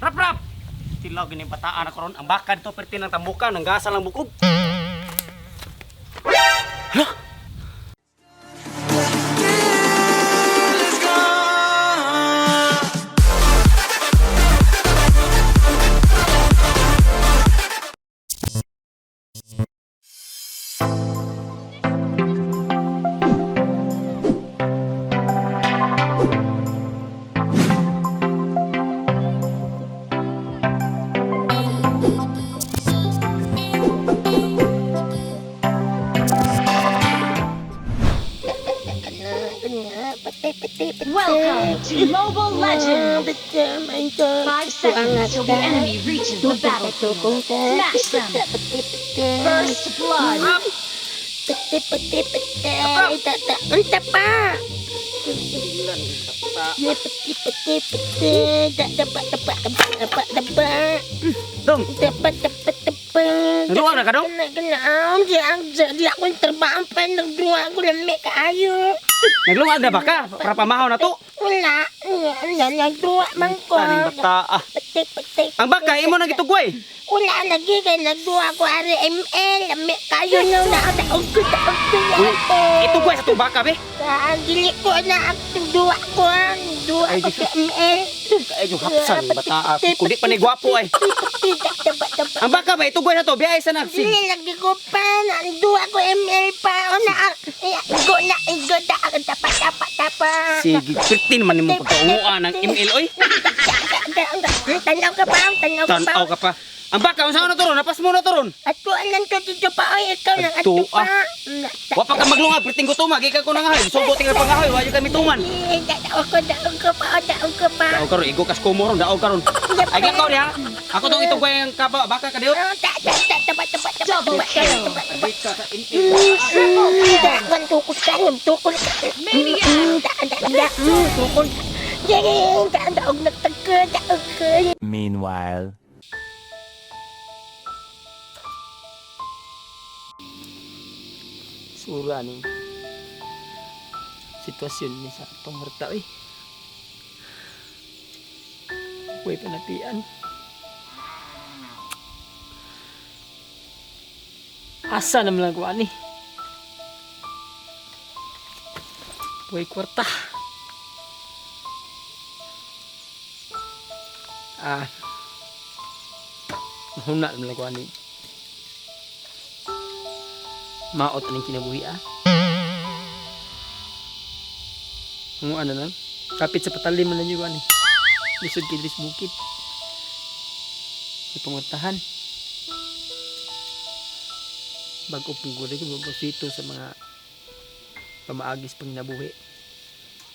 Rap rap. Tilaw gini bataan ako ron. Ang baka dito perti ng tambukan, ng gasa lang bukog. Hala. Welcome to Mobile Legends! 5 seconds till the enemy reaches the battlefield. Smash them! First blood! Unta pa. Dong, nagluwag na ka dong? Di ako yung trabaho pa. Nagduwa ko lang may kaayo. Nagluwag na baka? Para pamahaw na to. Wala. Nagduwa man ko. Taning bata. Patik. Ang baka, imo nang itugway. Wala lagi kay nagduwa ko ari ML. May kayo na nakataog ko Itugway sa itong baka, be. Dili ko na ang duwa ko. Duwa Ay, ko Diyos. sa ML. Ay, yung hapsan, bata. Kundi pa ni gwapo ay. Ang baka ba, itugway na to. Biyay sa nagsig. Dili lagi ko pa. Duwa ko ML pa. Igo na ang tapa. Sige, 15 man mo pagkaunguan ng ML, oy. Tanaw ka pa. Tanaw ka pa. Ang baka, saan na to ron? Napas mo na to ron. Atuan lang to dito pa. Ay, ikaw lang atu pa. Wapa ka maglungag, perting ko tumag. Ikaw ko nangahay. Sugo tinggal pangahay. Wajo kami tuman. Daog ko pa. Daog karon, igo kas kumo ron. Daog karon. Ay, ikaw niya. Ako tong itugway ang kaba. Baka ka diot. Double kill! Bika sa ML. Tukol. Daog nagtagka. Meanwhile. Sura ning sitwasyon ni sa atong harta eh. Huwag panapian. Asa naman lang ko ani. Huwag kwarta. Mahuna naman lang ko ani. Maot aning kinabuhi Ang ano lang, kapit sa patalim man lang yung ani. Lisod kay Dris Bukid. Ipangutahan. Bago pong gulay ko, sito sa mga pamaagis pang nabuhi.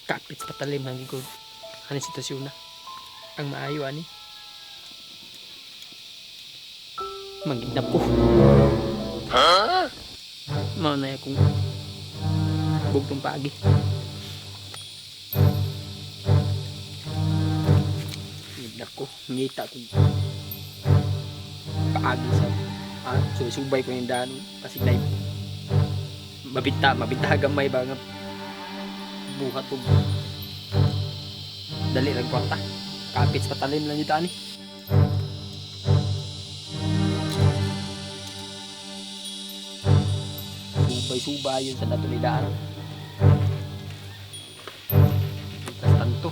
Kapit sa patalim lang yung ano sitwasyon na. Ang maayo ani. Manggidnap ko. Mau na akong bugtong pagi. Nako, ngita ko paagi sa subay ko yung daan kasi na mabita gamay ba nga buhat ko dali lang kwarta kapit sa patalim lang yung daan subay yun sa natulidaan. Ikas tanto.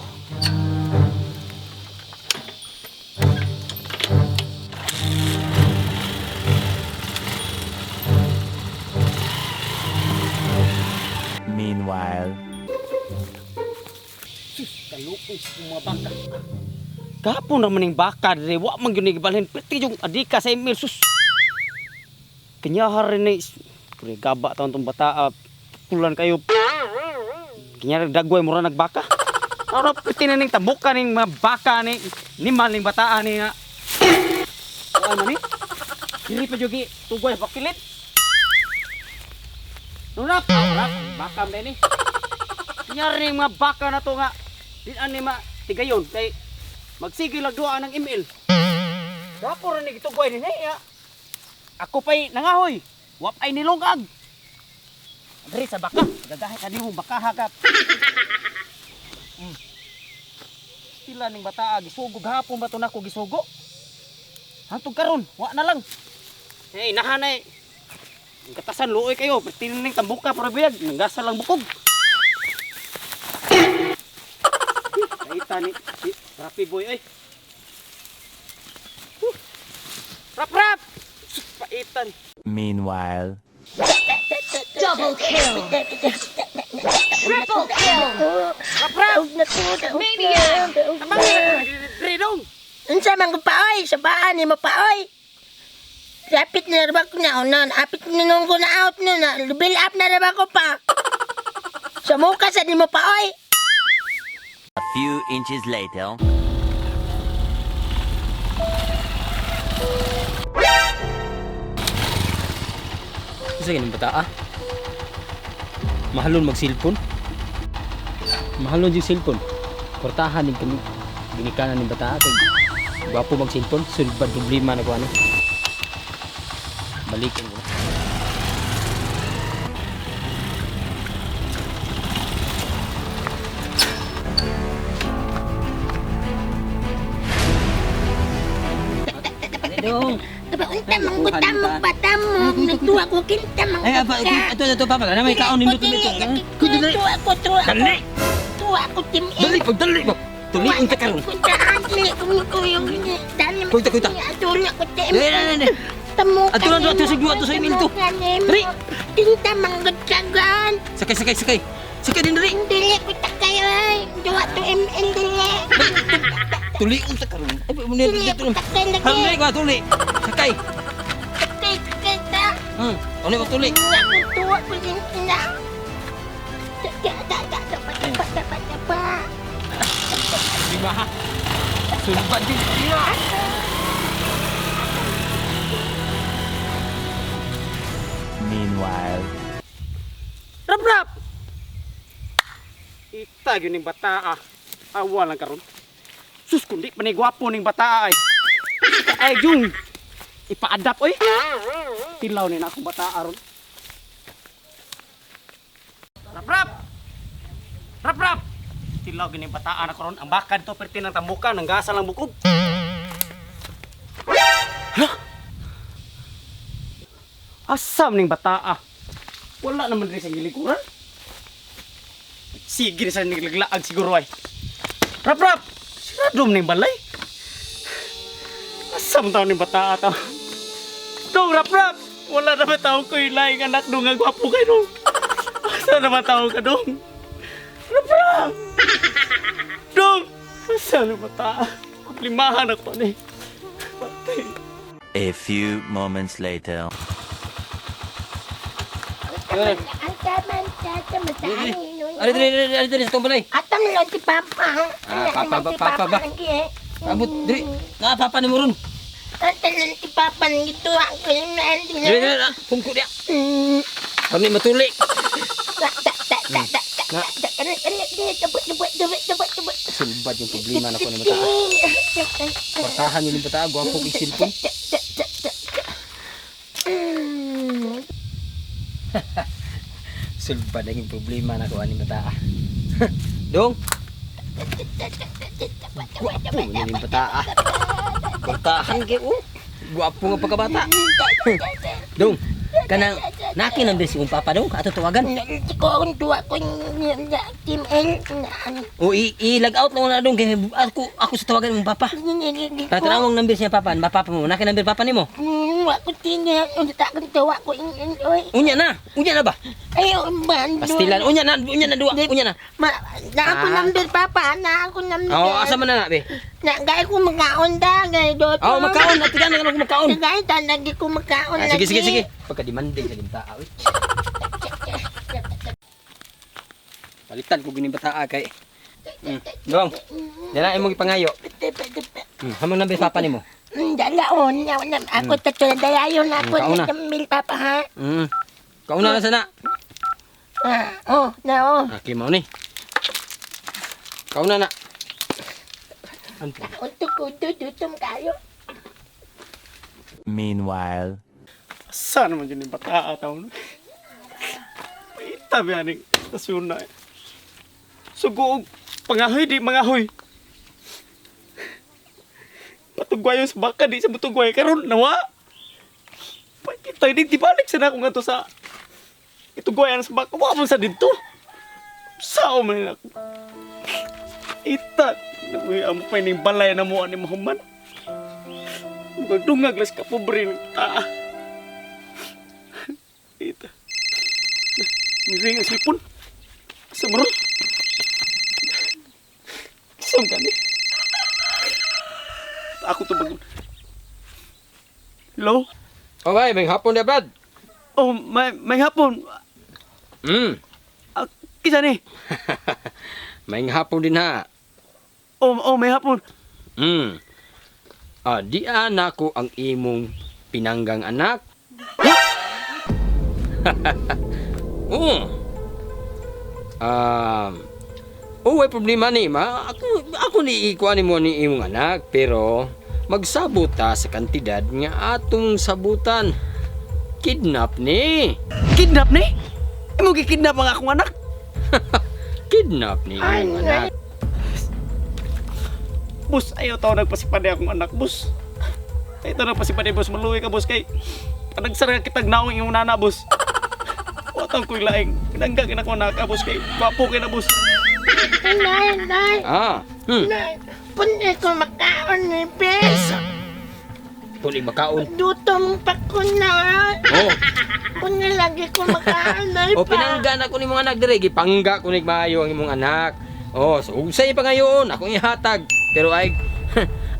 Meanwhile. Kalupis mga baka. Kapon naman yung baka. Wa man yun ibalhin. Pwede yung adika sa email. Sus. Kanyahar rin Puri gaba taon tong bata pulan kayo. Kanya dagway mura nagbaka. Ora piti na ning tambukan ning mga baka ni liman ning bataan ni nga. Ano ni? Dili pa jogi tugway pakilit. Nunap, baka ba ni? Kanya ring mga baka na to nga. Di ani ma tigayon kay magsigil lang duha ng email. Dapo ra ni gitugway ni ya. Ako pa'y nangahoy. Wap ay nilungag. Diri sa baka. Gagahay ka mo baka hagap. Pastila ning bata gisugo gahapon ba to nako gisugo. Hantog karon, wa na lang. Hey, nahanay. Ang katasan luoy kayo, pertino ning tambuka para biyag, nanggasa lang bukog. Kaita ni Rapi boy ay. Rap! Paitan. Meanwhile, Double kill. Triple kill. Daog na to. Maniac. Gridong. Unsa man ko pa oy, sa baan ni mo pa oy. Rapit na ba ko na unan, apit na nung ko na out na, build up na ba ko pa. Sa muka sa di mo pa oy. a few inches later. Isa ganun bata Mahalon mag-cellphone. Mahalon yung cellphone. Kortahan din kami. Ginikanan ng bata kay gwapo mag-cellphone. Sulbad problema na ko ano. Balikan ko na. Dong. Aba unta mang batam mo, nagtuwa ko kinta mang. Ay, aba, ito papa, na may kaon nindot dito. Tuwa ko. Dali! Tuwa ko tim. Dali! Pagdali mo! Tuliin ka karon. Kuntaan dili ko yung dali. Kuita. Tuwa ko tim. Dali. Tamo. Aturan to sa duwa to sa email to. Dali! Kinta manggod kagan. Sakay. Sakay din dali. Dili ko takay ay. Duwa to ML dili. Tuliin ka karon. Ay, munir Dili dito. ko takay lagi. Hamle ko tuli. Sakay. Takay ta. Ano ko tuli? Aku tuwa ko din ina. Dapat. Di ba? Sulbad din. Meanwhile, Rap! Ita yun yung bata Awa lang karon. Sus, kundi pa ni gwapo ning bata ay. Ay, yung ipa-adapt oy. Tilaw ni na akong bata aron. Rap! Tilaw gini bata na karon. Ang baka dito perti ng tambukan, ng gasa lang bukog. Hala! Asam ning bata Wala naman rin sa gilikuran. Sige sa nilaglaag siguro ay. Rap! Siradom ning balay. Asam taon ning bata ata. Dong, rap! Wala naman taong ko yung laing anak dong ang gwapo kayo dong. Asa naman taong ka dong? Rap! Dong! Asa naman bata? Limahan ako ni. Patay. a few moments later. Ang taman sa Dali sa tong balay. Atang lang si Papa. Papa ba? Abot diri. Na papa ni mo ron. Atang lang si Papa nito ako yung Dili na. Pungko dia. Kami matuli. Sulbad yung problema na ko ng bata. Kortahan yung bata, gwapo kay cellphone. Sulbad yung problema na ko ng bata. Dong. Gwapo yung bata. Kortahan kayo. Gwapo nga pagkabata. Dong. Kanang naki ng besi papa dong ato tuwagan. Ko ang tuwa ko yung Team L. O i-log out na dong kay ako sa tawagan mong papa. Tatanawang number siya papa, papa mo. Naki number papa nimo. Wa ko tingnan ang takang tuwa ko yung Unya na ba? Ayo man. Pastilan. Unya na duwa. Unya na. Na ako number Papa, na ako number. Oh, asa man na be? Na gay ko magkaon da, gay dot. Oh, makaon at tigan na ko makaon. Gay ta lagi ko magkaon Sige. Pagka demanding sa limta oy. Palitan ko gini bata kay. Dong. Dala imong ipangayo. Hamon number papa nimo. Dalaon, ako tatulad dayon ako kauna. nambil Papa ha. Kauna na sana. Okay, mau ni. Kauna na. Anto. Tutum kayo. Meanwhile, Asa naman yun yung bata taon. Ita ba yan sa suna. Sugo pangahoy di mangahoy. tugwayo sa baka di sa mutugway karon nawa. Kita di tibalik sa nako ngadto sa itugwayan sa baka wa man sa didto. Sao man ako. Ita, uy amo pa ning balay na mo ani mahuman. Magdungag las ka pobre ng taa. Ita. Miring ang sipon. Asa mo ron? Saan ka ni? Ako to bago. Hello? Okay, may hapon na, Brad. Oh, may hapon. Kisa ni? May hapon din ha. Oh, may hapon. Di anak ko ang imong pinanggang anak. Oo. May problema ni ma. Ako ni ikuan mo ni imong anak, pero magsabot ta sa kantidad nga atong sabutan. Kidnap ni. Kidnap ni? Imo gikidnap ang akong anak? Kidnap ni imong anak. Bus, ayaw tao nagpasipaday akong anak, bus. Ayaw tao nagpasipaday, bus. Maluwi ka, bus, kay panagsara kitag naong iyong nana, bus. Watang ko'y laing. Kinangga kinako na ka, bus, kay gwapo kay na, bus. Nay, nay. Hmm. Nay, punta ko makaon ni Pes. Kung makaon. Dutong pa ko na. Oh. Punta lagi ko makaon na O pinangga na ko ni mga anak dire, gipangga ko ni maayo ang imong anak. Oh, so ugsay pa ngayon, akong ihatag. Pero ay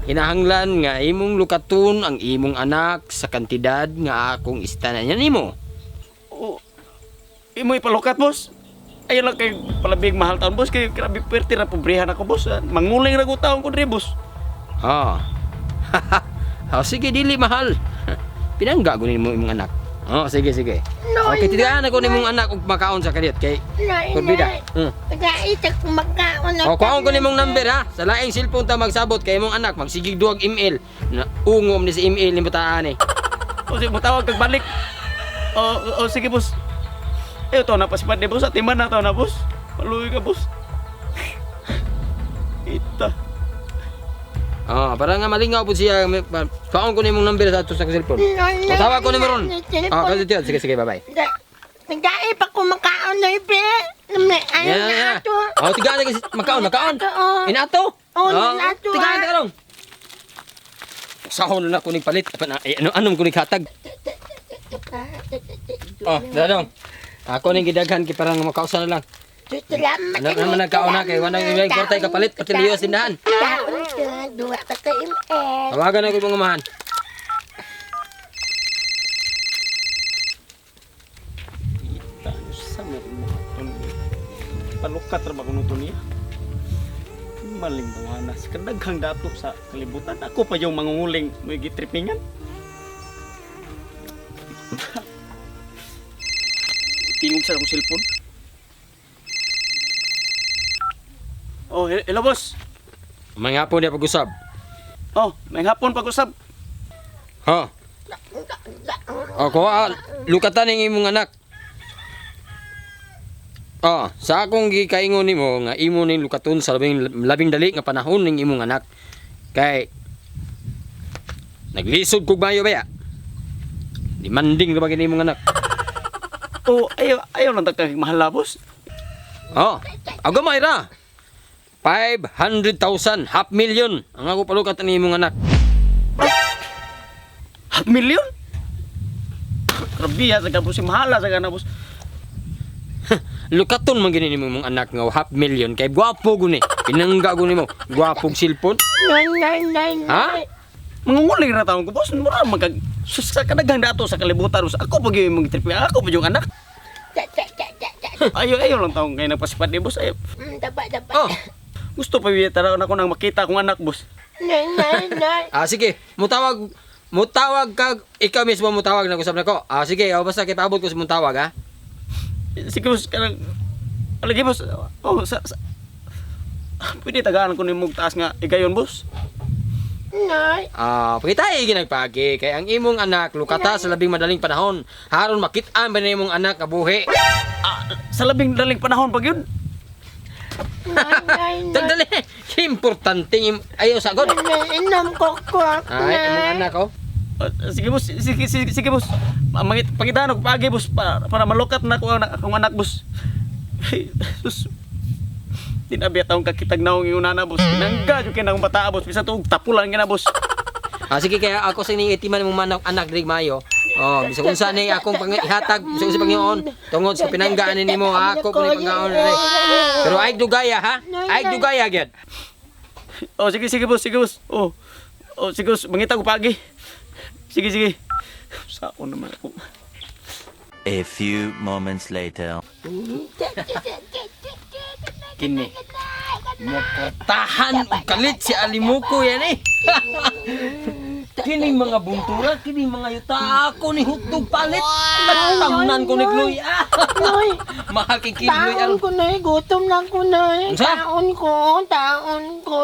hinahanglan nga imong lukaton ang imong anak sa kantidad nga akong istanan nimo. Oh, imo ipalukat, bus. Ayaw lang kay palabig mahal taon, bus. Kay grabe perti na pobrihan ako, bus. Manguling na ko taon ko dire, bus. Sige, dili mahal. Pinangga ko nimo imong anak. Sige. Okay, titigaan ako nimong anak ug makaon sa kadiyot kay Nay, Kurbida. Nag-aitak ko makaon na. Kuhaon ko nimong number ha. Sa laing cellphone ta magsabot kay imong anak magsigig duwag email. Na ungom ni sa email ni butaan eh. O sige, matawag kag balik. O sige, bus. Ayaw tao na pasipaday, bus. At iman na tao na, bus. Maluwi ka, bus. Ita. Para nga malingaw po siya. Kuhaon ko nimong number sa ato sa cellphone. Tawag ko nimo ron. Kasi tiyo. Sige, bye-bye. Nag-aitak ako makaon na ibe. Ayaw na ato. Tigaan na kasi makaon. Inato? Inato. Tigaan na karong. Sahon na ko ning palit. Anong ko ning hatag? Dadong. Ako ning gidaghan kay parang makausa na lang. Salamat. Ano naman nagkaon na kay wanang ibang kwartay kapalit pati liyo sindahan. Kaon ka, duwa ka ka email. Tawagan ako mga mahan. Palukat ra ba kuno to niya? Maling bawana sa kadaghang dato sa kalibutan. Ako pa yung mangunguling may gitripingan. Tingog sa akong cellphone. Oh, hello, boss. May hapon niya pag-usab. Oh, may hapon pag-usab. Ha? Lukatan ng imong anak. Sa akong gikaingon nimo nga imo ning lukaton sa labing dali nga panahon ning imong anak. Kay naglisod kog mayo baya. Demanding ra ba gini imong anak? Oh, ayaw lang tagkang mahal, boss. Agamay ra. 500,000, 500,000 ang ako palukat ni imong anak. 500,000? Grabe ya, sa boss, mahala sa kana, boss. Lukaton man gini nimo imong anak nga 500,000 kay gwapo guni. Pinangga guni mo. Gwapong cellphone. Nay. Ha? Mangunguling ra taon ko, boss. Mura magkag sa kadaghang dato sa kalibutan, boss. Ako pag yung tripingan, ako pa yung anak. Ayaw lang taon kayo nagpasipat ni boss. Ayaw. Daba. Gusto pa biyata na ako nang makita akong anak, boss. Nay. Sige, mutawag ka, ikaw mismo mutawag na kusap na ko. Sige, basta kay paabot ko sa mutawag ha. Sige, boss, kanang alagi, boss. Pwede tagaan ko ni mong taas nga igayon, boss. Nay. Pakita ginagpagi kay ang imong anak lukata sa labing madaling panahon. Haron makit-an ba na imong anak kabuhi. Sa labing daling panahon pag yun. Nay, nay. Dali. Importante ayaw sagod. Inom ko kwak, Ay, imong nay. anak oh. Sige boss, sige boss. Pangitaan ako pagi boss para malukat na ako akong anak boss. Ay, sus. Tinabi taong kakitag naong yung nana boss. Tinangga yung kinang bata boss. Bisa tuog tapulan gina boss. Sige kaya ako sa ining itiman mong anak diri mayo. Oh, bisag unsa ni akong ihatag bisag unsa Panginoon tungod sa pinanggaan nimo ako kun panggaon diri. Pero ay dugaya ha? Ay dugaya gyud. Oh, sige boss. Oh, sige boss. Mangita ko pagi. Sige. Saan naman ako? A few moments later. Kini. Tahan og kalit si Alimuko yan eh. Kining mga buntura, kining mga yuta ako ni hutog palit. Tamnan ko ni Gloy. Nay, Mahal kay Kidloy taon ko, nay. Gutom na ko, nay. Unsa? Taon ko.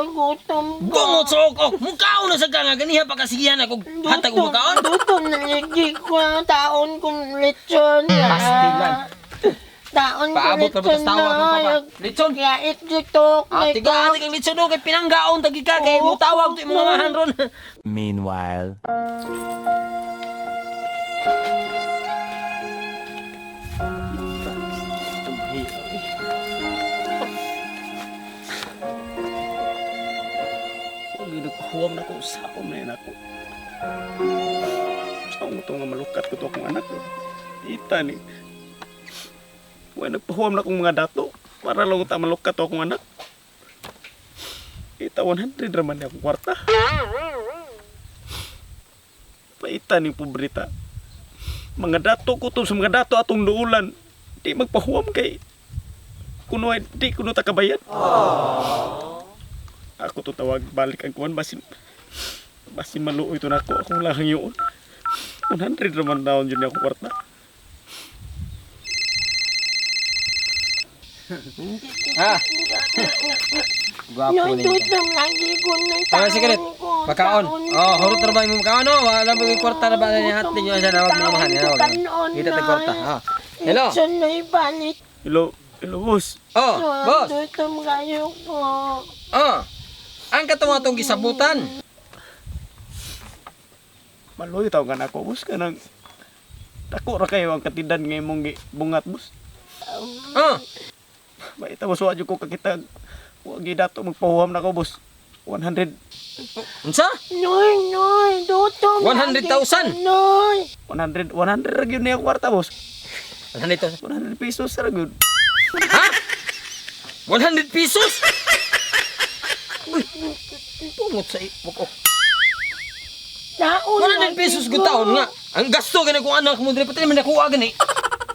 Gutom ko. Bungot sa ok. Mukaon na sa kanga ganiha pa kasigihan ako hatag og mukaon. Gutom na ligi ko. Taon ko lechon. Pastilan. Taon ko Paabot ka lechon, ba tawa mo nay. pa? Lechon. Kaya itlitok, nay. Tigaan kang litso do kay pinanggaon tagi ka kay mo tawag to imong mahan ron. Meanwhile. Huwag na ko, saom na yun ako. Saom mo ito nga malukat ko ito akong anak. Ita ni. Huwag nagpahuwam na akong mga dato. Para lang ito malukat ko akong anak. Ita 100 raman niya akong kwarta. Paita ni pobrita. Mga dato ko ito sa mga dato atong duulan. Di magpahuwam kay kuno ay di kuno takabayan. Ako to tawag balik ang kuwan basin maluoy to nako akong lang yun 100 naman daon yun ako kwarta. Gwapo Nay, ni. gutom lagi ko, nay. Ah, sige rin. Pagkaon. Oh, hurot ra ba imong makaon no? Wala ba yung kwarta na ba ni hatin niyo sa nawag mga mahan. Kita ta kwarta. Hello. Lechon, nay, balit. Hello boss. Oh, boss. Gutom kayo ko. Oh. Ang katong atong gisabutan. Maluoy taw kan ako boss kanang dako ra kayo ang katidan nga imong bungat boss. Oh. Baita boss wa jud ko kakita wa gidato magpahuwam na ko boss 100 Unsa? Noy, gutom. 100,000? Noy. 100 ra gyud niya kwarta boss. Ano nito? 100 pesos ra gyud. Ha? 100 pesos? Uy. Pungot sa ipok. Taon 100 pesos ko taon nga. Ang gasto gani kung anak mo dili pati man nakuha gani.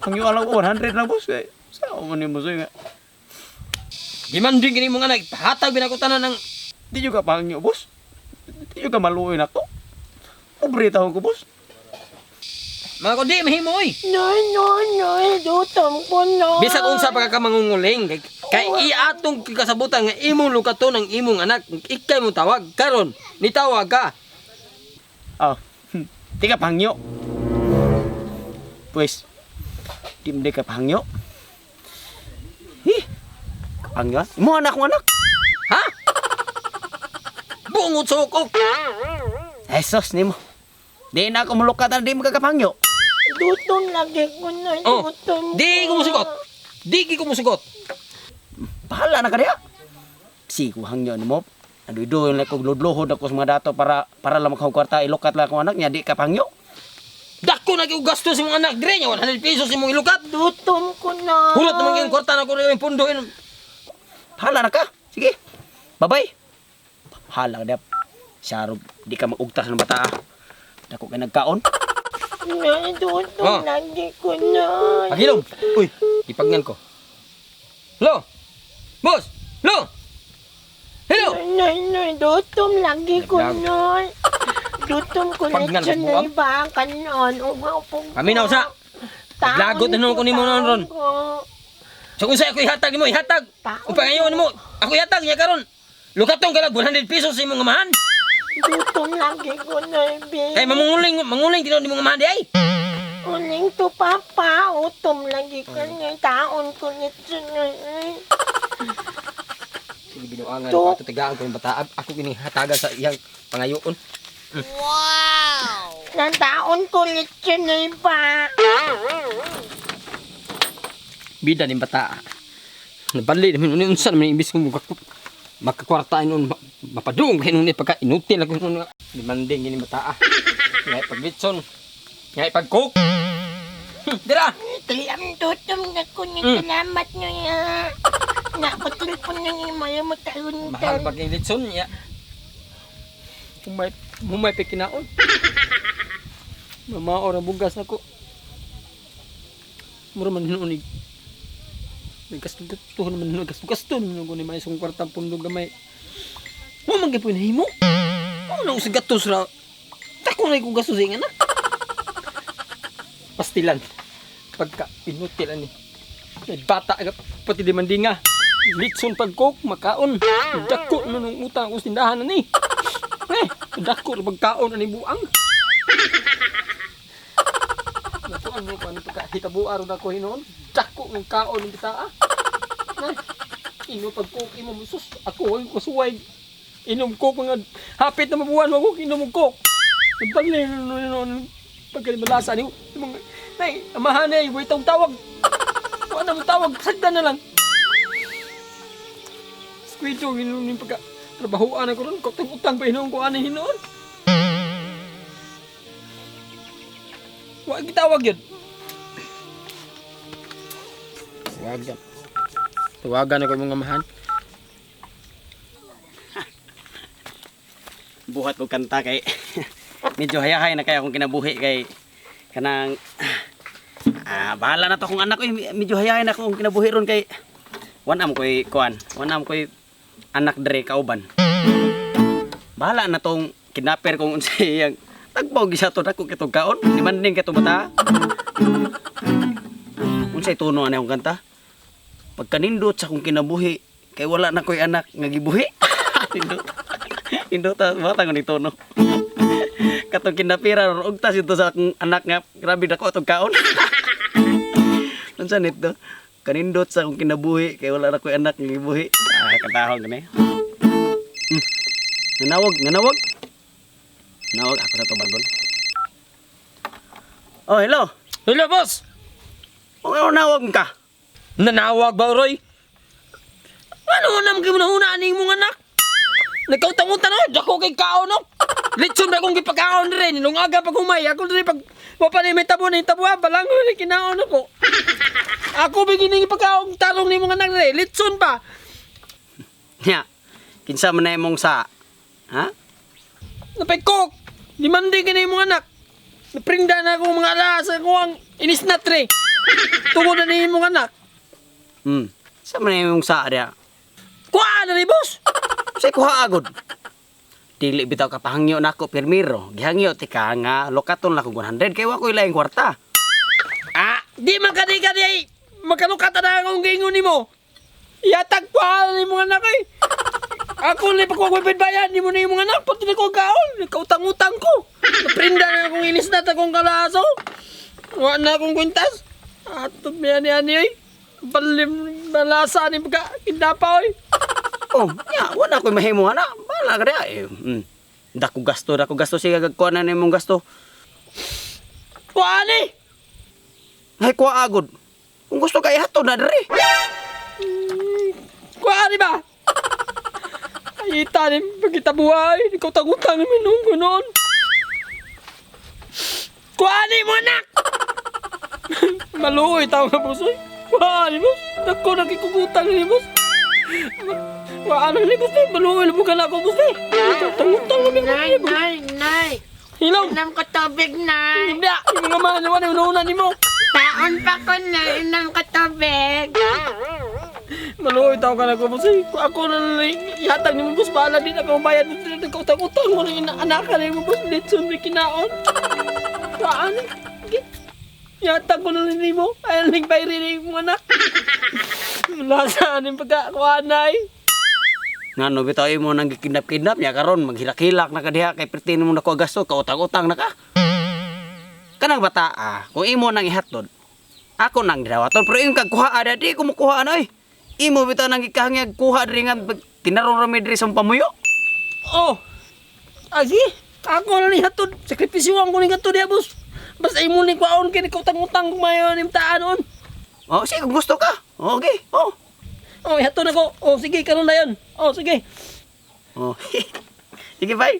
Ang yung alam ko 100 lang boss kay sao man ni boss nga. Di man din gani mong anak hatag binakutanan ng Di juga pangyo boss. Di juga maluoy na ko. Pobre taon ko boss. mga kundi mahimoy. Noy, gutom ko, noy. Bisag unsa pa ka mangunguling kay iatong kasabutan nga imong lukaton ang imong anak ikay mo tawag karon nitawag ka. Ah, di ka pangyo. Pues, di mo di ka pangyo. Pangyo? Imo anak mo anak. Ha? Bungot sa hukok. Jesus nimo. Di na ako mulukatan, di mo kakapangyo. Gutom lagi ko, noy. Oh, Gutom di ko musugot. Di ko musugot. Bahala na ka diya. Si ko hangyo nimo. Aduy-duy na ko ludluhod ako sa mga dato para lang makakwarta ilukat lang akong anak niya di ka pangyo. Dako na gyud gasto sa imong anak dire nya 100 pesos imong ilukat. Gutom ko, noy. Hulot naman yung kwarta na ko na yung pundo. Bahala na ka. Sige. Bye-bye. Bahala ka diya. Sarog, di ka magugtas ng bata. Dako ka nagkaon. Noy, gutom Oh. lagi ko, noy. Pagilom. Uy, ipagnan ko. Hello? Boss! Hello? Hello? Noy, gutom lagi ko, Naglag. noy. Gutom ko, Pagnan lechon, mo, noy, ba? Kanon, umaw po. Paminaw sa. Naglagot na naman ko nimo noon ron. So kung sa ako ihatag nimo, ihatag. Kung pangayon mo, ako ihatag niya karon. Lukatong kalag 100 pesos sa imong amahan. Gutom lagi ko, noy, babe. Kay manguling tinaw ni mong amahan di ay. Uling to, papa. Utom lagi ka, noy. Taon ko, lechon, noy. binuangan To. ko tigaan ko yung bata. Ako kini hatagan sa iyang pangayoon. Nang taon ko lechon na pa. Bida ni bata. Nabali namin unsa naman imbis ko makakwarta nun mapadung kay nun pagka inutil ako nun demanding gini bata. Ngay pagbitson. Ngay pagcook. Dira. Tilam tutom na ko ni salamat nyo ya. Napatilpon na ni Maya Mahal magkauntan. pag litson niya. Humay pa kinaon. Mama ora bugas nako. Mura man hinunig. Gasto naman hinunig. Gasto naman ko ni may isang kwartang pundong gamay. Mo man gyapon himo. Ano sa gatos ra? Tako na ko gasto sa ingana. Pastilan. Pagka inutil ani. May bata agad pati demandinga. Litson pagkok makaon. Dako na nung utang ko tindahan na ni. Dako ra pagkaon ani buang. Nato ano pa ni pagka hitabuar na ko hinon. Dako ng kaon ng kita. Ino pagkok imo musus ako ang kusuway. Inom ko mga hapit na mabuwan mo inom ko. Nagbalay no pagkalasa ni mga nay amahan ay way tawag. Wala mo tawag sagdan na lang. Squidjo inom ni pagka trabahoan ako ron kung utang pa inom ko ani hinon. Wa gitawag yun. Tawagan. Tawagan ako mga amahan. Buhat ko kanta kay medyo hayahay na kaya akong kinabuhi kay kanang bahala na to akong anak ko medyo hayahay na akong kinabuhi ron kay wanam ko'y kuan wanam ko'y anak dre kauban bahala na tong kidnapper kung unsay yang tagpaw gisa to dako kitong kaon demanding kitong bata unsay tono ani akong kanta pagkanindot sa akong kinabuhi kay wala na ko'y anak nga gibuhi indot ta bata ni tono katong kinapira og tas ito sa akong anak nga grabe dako atong kaon unsa nito kanindot sa akong kinabuhi kay wala na ko'y anak nga gibuhi katahon gani nanawag ako na to bagon oh hello Hello boss. ano nawag ka Nanawag ba Roy? Ano nam gyud na una ani mong anak? Nagkautang-utang no, dako kay kaon no. Litson ba kong gipakaon rin, nung aga pag humay, ako rin pag wapani may tabo na yung tabuan, balang rin kinaon ako. Ako beginning ipakaon, tarong ni mga anak rin, litson pa. nya kinsa man na imong sa ha Napay-cook, limandi ka na yung mga anak. Naprinda na akong mga alas, ako ang inisnat rin. Tungod na ni mga anak. sa man na imong sa dia Kuha na rin boss. say kuha agod dili bitaw ka pahangyo nako permiro gihangyo tika nga lokaton la ko 100 kay wa ko ilaing kwarta Di makadi-kadi, makalukata na akong gingon ni mo. Yatag pa ni mga anak eh. Ako na pagkukwipid bayan, ni mo na yung mga anak, pati na ko kaon, nagkautang-utang ko. Naprinda na akong inisnat akong kalaso. Wala na akong kwintas. Atod may ani-ani eh. Balim malasa ni mga kindapa eh. oh nya wala ko mahimo ana bala ka dia dako gasto siya gagkuha na nimong gasto Kuha ni! ay kuha agod kung gusto kay hato na diri Kuha ni ba? Ayita ni pagkita buhay, nagkautang-utang ni minunggo noon. Kuha ni mo anak! Maluoy tao nga boss eh. Kuha ni boss. Dako nakikugutang ni boss. Ano ni boss eh. Maluoy bukan ako boss eh. Nagkautang-utang ni boss. Nay. Hilaw! Inom ko tubig, Nay. Hindi! Yung mga mahalawa na una ni mo. Taon pa ko na inom ko tubig. Maluoy tao ka na ko boss eh. Kung ako na ihatag ni mo boss, bahala din ako bayad mo sila. Nagkautang-utang mo na inaanak ni mo boss. Litson may kinaon. Paano? Yatag ko na rin mo. Ayaw nang bayri mo anak. Lasaan yung pagkakuhaan na eh. nga no bitaw imo nang gikidnap nya karon maghilak-hilak na ka diha kay pertin mo nako gasto ka utang-utang na ka kanang bata kung imo nang ihatod ako nang dawaton pero imo kag kuha ada di ko mokuha na imo bitaw nang gikahangyag kuha diri nga tinarong rami diri sa pamuyo. Oh. Agi, ako na ni hatod. Sakripisyuhan ko ni hatod ya, boss. Basta imo ni kwaon kini ko utang-utang kumayo ni taan on. Oh, sige kung gusto ka. Okay. Oh. Oh, hatod ako. Oh, sige karon na yon. Oh, sige. Oh. Sige, bye.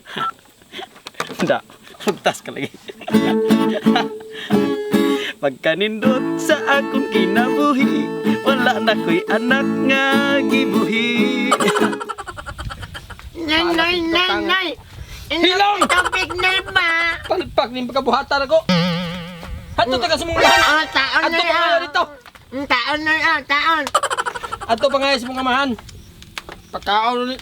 Hindi. Magtas ka lagi. Pagkanindot sa akong kinabuhi, wala na ko'y anak nga gibuhi. Nay. Hilong! Tubig na ba? Palpak ni pagkabuhatan ako. Hatod ka sa mong amahan. Taon Ato pa ngayon dito. Taon na, taon. Ato pa ngayon sa mong amahan. Pagkaon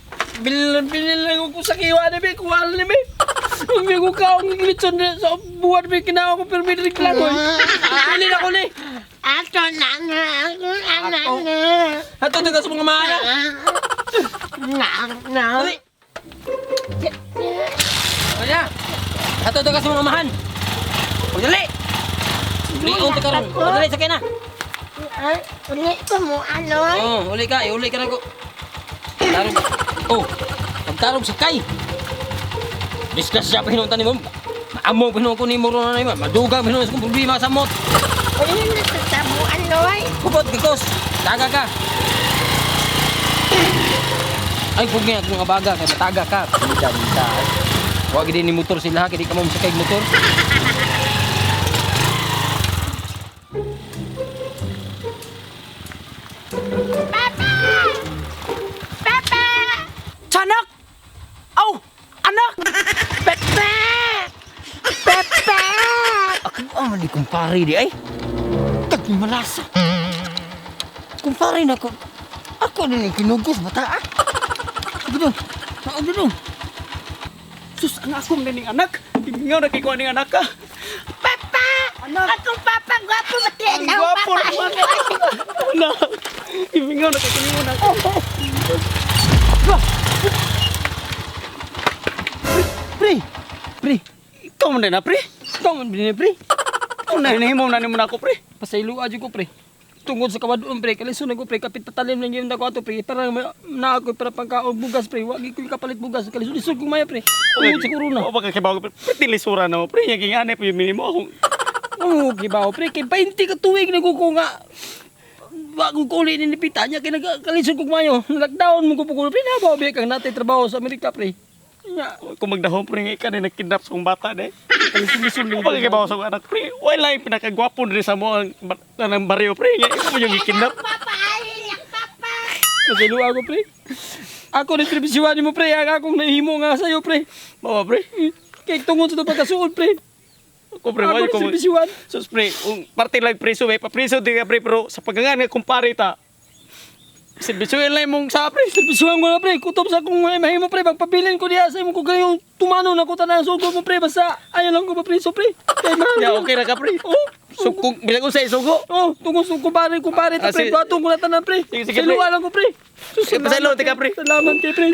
Binil lang ko sa kiwa ni Be, kuwala ni Be. Ang may kukaon ng glitson sa buwan Be, kinawa ko pero may reklamo. Alin ako ni. Ato na. Hato ka sa mga mahal. Ali. O ya. Hato ka sa mga mahal. O dali. Lion ka ron. O dali, sakay na. Uli ko mo, ano? Oh, uli ka na ko. Tarong. Oh, pagtarong sakay. Discuss siya pinunta ni mo. Maamo pinunta ko ni mo ron na maduga pinunta sa problema sa mot. Uli na sa tabo, ano? Kubot, gikos. Taga ka. Ay, huwag nga kung abaga kay mataga ka. Bida. Huwag din ni motor sila, kaya di ka mo sakay motor. Sanak! Aw! Anak! Pepe! Ako man di kumpare di ay. Taging malasa. Kumpare na ko. Ako din yung kinugos bata ah. Dudong. Dudong. Sus, ang akong naning anak. Ibingaw na kay ko aning anak ka. Papa! Anak! Akong papa, gwapo ba tayo? Ang gwapo naman. Anak! Ibingaw na kay ko aning anak. Pre! Ikaw man din na, pre? Ikaw man din pre. Ikaw na hinahimom na mo na ako, pre. Pasaylo aja ko pre. Tungod sa kawadoon pre, kaliso na ko pre, kapit patalim lang yung dako ato pre. Para na ako para pagkaon bugas pre. Wagi ko kapalit bugas, kaliso lisod ko maya pre. Tungod sa corona. Oo, pagkakibaw ko, pre. Pre, tilisura na mo, pre. Yung ginganay po yung minimo akong... Oh, gibaw pre, kay 20 ka tuig na ko nga. Bago ko ulit ninipitan niya, kaya kalisod ko mayo. Lockdown mo ko po pre, nabaw be kang natay trabaho sa Amerika pre. Nya, Kung magdahon, pre, nga ikaw na nagkidnap sa kong bata, de. kalisod Kung pagkakibaw sa kong anak, pre. Wala yung pinakagwapo rin sa mo ng baryo, pre. Nga, ikaw mo yung ikidnap. Papa, ayun lang, papa! Masalo ako pre. Ako distribusyon mo pre, ang akong nahimo nga sa'yo pre. Bawa, pre. Kaya tungod sa ito pagkasuod pre. Ako, pre, Ako wala ko. distribusyon. Sus, pre, parte lang preso, may papreso din ka, pre, pero sa pagkangan nga kumpare ta. Silbisuin lang mong sa, pre. Distribusyon ko na pre, kutob sa akong mahimo pre, magpabilin ko diya sa imo ko kayo tumano na ko tanan sugo mo pre, basta ayaw lang ko papreso pre. Kaya mahal. Ya, okay na ka, pre. Oh, Sukong, bilang ko sa isugo. oh, tungod sa kumpare ta pre, Sige. batong ko na tanan pre. Sige, sige, Siluwa lang ko pre. Sige, pasaylo, tika, pre. Salamat kay pre.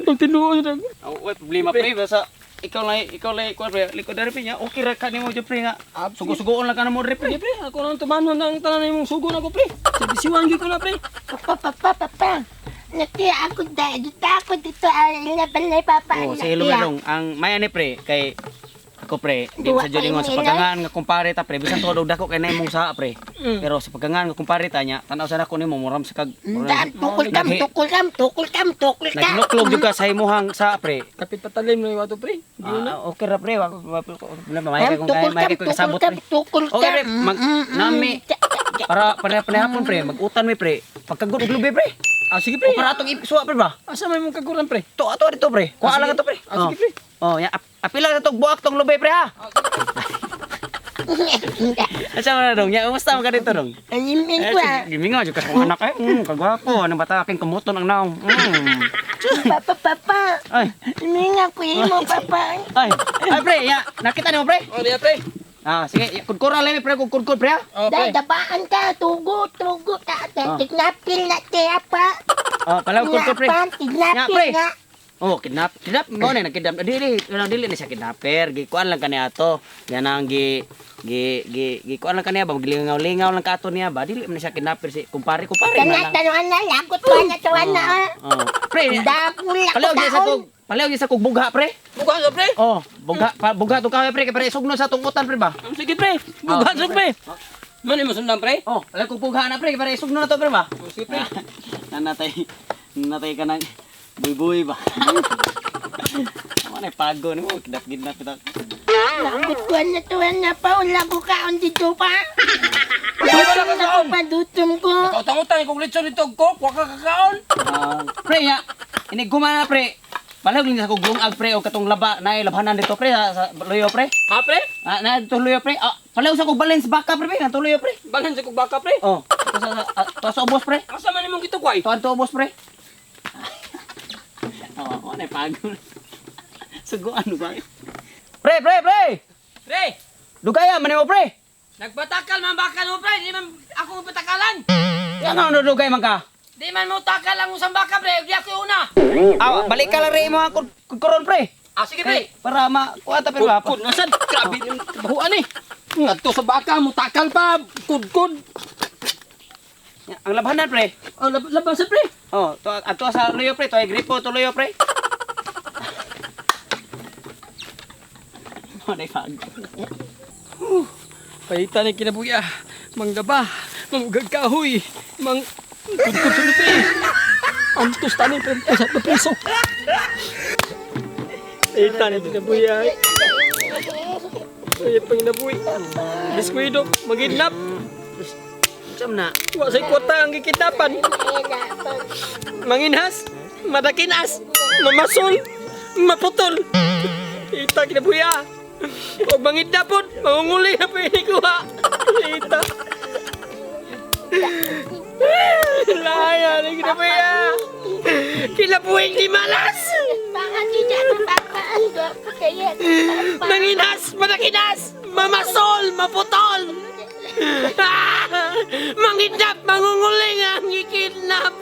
Pag tinuod na. Wala problema, pre. Basta ikaw lang, kuha, pre. Likod na rin, niya. Okay ra ka ni mo, pre, nga. Sugo-sugoon lang ka na mo, pre. Pre, ako lang tumano ng tanan imong sugo na ko pre. Distribusyon gyud ko na pre. Papa. Nakiya ako dahil ako dito ay laban papa. Oh, sige, lumalong. Ang maya ni, pre, kay... Ako, pre, di Duwa sa Jody kayo sa nila. pagkangan nga kumpare ta, pre. Bisan to dako kay na imong sa, pre. Mm. Pero sa pagkangan nga kumpare ta niya, tanaw sa nako nimo muram sa kag... Tukul kam. Nagluklog jud ka sa imuhang sa, pre. Kapit patalim na yung ato pre. Di na. Okay ra, pre. May kay kasabot, pre. Tukul Okay, pre. Nami. Para panahapon, pre. Mag-utan mi, pre. Pagkagod og lubi, pre. Ah, sige pre. O para atong isuwa, pre ba? Asa may mong kaguran pre? To ato dito, pre. Kuha lang ato, pre. Ah, sige, pre. Oh, ya apila na tong buak tong lubi, pre, ha. Asa man dong? Ya, umusta man ka dito dong? Animin ko ah. Gimingaw jud ka sa anak eh. Kagwapo, anong bata aking kamuton ang naong. Papa. Ay, Animin ako mo papa. ay, pre, ya, nakita niyo, pre? Oh, diya pre. Ah, sige, kudkura lang, pre, kudkur, pre, ha. Oh, pre. Dadabaan ka, tugot ka. Tignapil na kaya pa. Oh, palaw kudkur, pre. Ya, pre. Tignapil nga. Oh, kidnap. Kidnap mo na kidnap. Dili na siya kidnapper. Gikuan lang kaniya to. Yan ang gikuan lang kaniya ba maglingaw-lingaw lang kato niya ba. Dili man siya kidnapper si kumpare man lang. Tanuan na, lagot ko na tuwan na. Oh. Pre, Dakula ko palaw sa kog bugha pre. Bukan sa pre. Oh, bugha to kahoy pre kay pre sugno sa tungutan pre ba. Sige pre. Bukan sa pre. Man mo sundan pre? Oh, palaw kog bugha na pre kay pre sugno na to pre ba. Sige pre. Nanatay ka nang buy ba. Ano pago ni mo kidnap kita. Lagot ko na tuwan na pa. Wala ko kaon dito pa. Wala ka Ako kaon. padutom ko. Utang-utang kung litson nito ko, wa ka kakaon. Pre ya, ini gumana pre. Palaw din sa kog lungag pre o katong laba na labhanan dito pre sa loyo pre. Ha pre? Na dito loyo pre. Palaw sa kog balance baka pre na tuloyo pre. Balhan sa kog baka pre. Oh, to sa ubos pre. Asa man imong gitukway? Tuan to ubos pre. Oh, ano pago. Sugo ano ba? Pre. Pre, Dugaya man mo pre. nagpatakal man baka mo pre, di man ako patakalan. Yan ano dugay man ka. Di man mo takal ang usang baka pre, di ako una. Balik ka lang rin mo ang kuron pre. Sige Pre, para makuha pero ba? Kudkod, nasad? Grabe yung trabahuan eh. Ngadto sa baka, mo takal pa. Kudkod. Ang labhanan pre. Oh, labasan pre. Oh, ato sa loyo pre, to ay gripo to loyo pre. Ano ay pag. Paita ni kinabuya. Manggaba, mamugag kahoy, kudkod sa lupi. Antos tanin pre, sa piso. Paita ni kinabuya. Ay, panginabuy. Biskuido, magidnap. Siyam na. Wa say kwota ang gikitapan. Manginhas, madakinas, mamasol, maputol. Ita kinabuya. O bangid na po, mangunguli na po inikuha. Ita. Laya na kinabuya. Kinabuhing di malas. Baka di dyan mapapaan ko. Kaya Manginas, madakinas, mamasol, maputol. Mangidnap, mangunguling ang ikidnap.